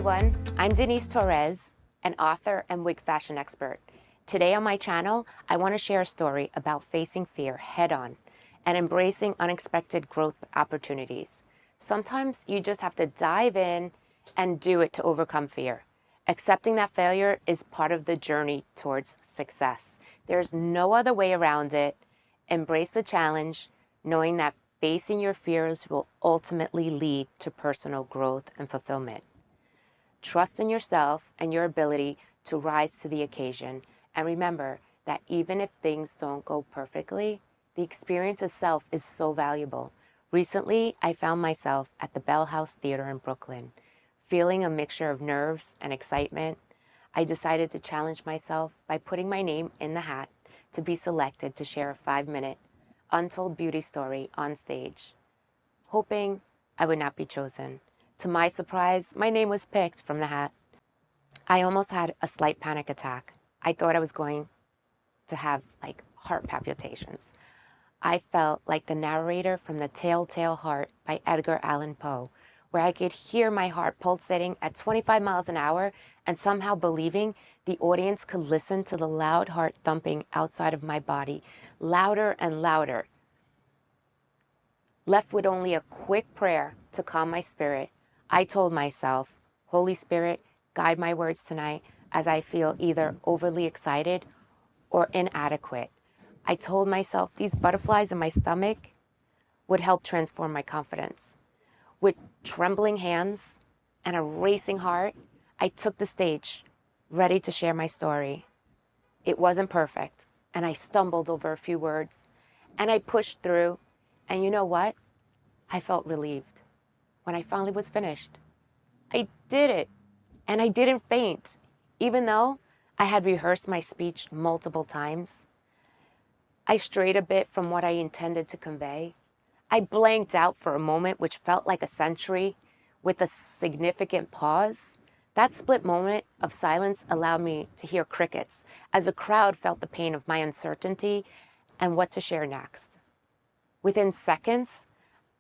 everyone, I'm Denise Torres, an author and wig fashion expert. Today on my channel, I want to share a story about facing fear head-on and embracing unexpected growth opportunities. Sometimes you just have to dive in and do it to overcome fear. Accepting that failure is part of the journey towards success. There's no other way around it. Embrace the challenge, knowing that facing your fears will ultimately lead to personal growth and fulfillment. Trust in yourself and your ability to rise to the occasion. And remember that even if things don't go perfectly, the experience itself is so valuable. Recently, I found myself at the Bell House Theater in Brooklyn, feeling a mixture of nerves and excitement. I decided to challenge myself by putting my name in the hat to be selected to share a 5-minute untold beauty story on stage, hoping I would not be chosen. To my surprise, my name was picked from the hat. I almost had a slight panic attack. I thought I was going to have heart palpitations. I felt like the narrator from The Telltale Heart by Edgar Allan Poe, where I could hear my heart pulsating at 25 miles an hour and somehow believing the audience could listen to the loud heart thumping outside of my body, louder and louder. Left with only a quick prayer to calm my spirit, I told myself, Holy Spirit, guide my words tonight as I feel either overly excited or inadequate. I told myself these butterflies in my stomach would help transform my confidence. With trembling hands and a racing heart, I took the stage, ready to share my story. It wasn't perfect, and I stumbled over a few words, and I pushed through, and you know what? I felt relieved when I finally was finished. I did it, and I didn't faint, even though I had rehearsed my speech multiple times. I strayed a bit from what I intended to convey. I blanked out for a moment, which felt like a century, with a significant pause. That split moment of silence allowed me to hear crickets as the crowd felt the pain of my uncertainty and what to share next. Within seconds,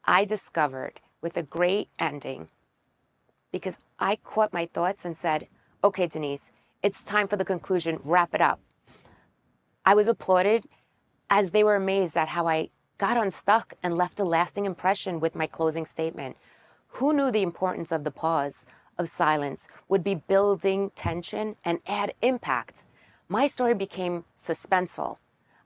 I discovered with a great ending because I caught my thoughts and said, okay, Denise, it's time for the conclusion, wrap it up. I was applauded as they were amazed at how I got unstuck and left a lasting impression with my closing statement. Who knew the importance of the pause, of silence, would be building tension and add impact? My story became suspenseful.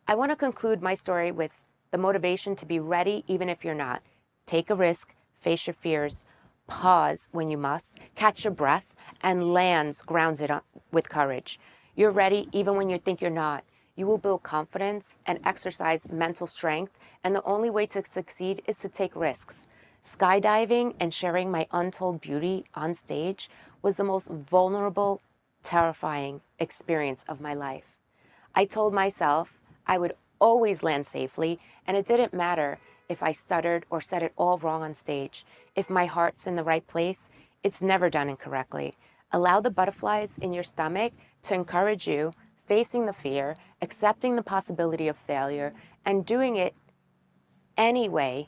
I want to conclude my story with the motivation to be ready even if you're not. Take a risk, face your fears, pause when you must, catch your breath, and land grounded with courage. You're ready even when you think you're not. You will build confidence and exercise mental strength, and the only way to succeed is to take risks. Skydiving and sharing my untold beauty on stage was the most vulnerable, terrifying experience of my life. I told myself I would always land safely, and it didn't matter if I stuttered or said it all wrong on stage. If my heart's in the right place, it's never done incorrectly. Allow the butterflies in your stomach to encourage you, facing the fear, accepting the possibility of failure, and doing it anyway,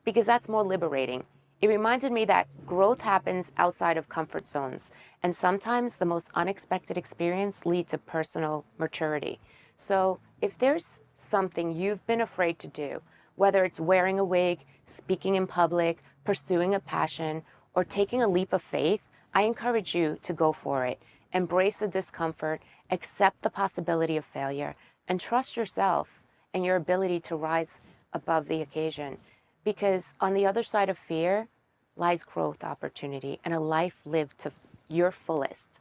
because that's more liberating. It reminded me that growth happens outside of comfort zones, and sometimes the most unexpected experience leads to personal maturity. So if there's something you've been afraid to do, whether it's wearing a wig, speaking in public, pursuing a passion, or taking a leap of faith, I encourage you to go for it. Embrace the discomfort, accept the possibility of failure, and trust yourself and your ability to rise above the occasion. Because on the other side of fear lies growth opportunity and a life lived to your fullest.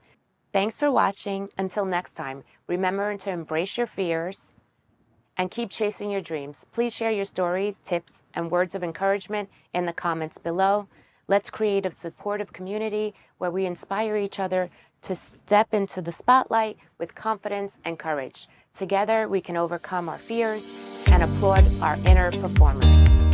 Thanks for watching. Until next time, remember to embrace your fears and keep chasing your dreams. Please share your stories, tips, and words of encouragement in the comments below. Let's create a supportive community where we inspire each other to step into the spotlight with confidence and courage. Together, we can overcome our fears and applaud our inner performers.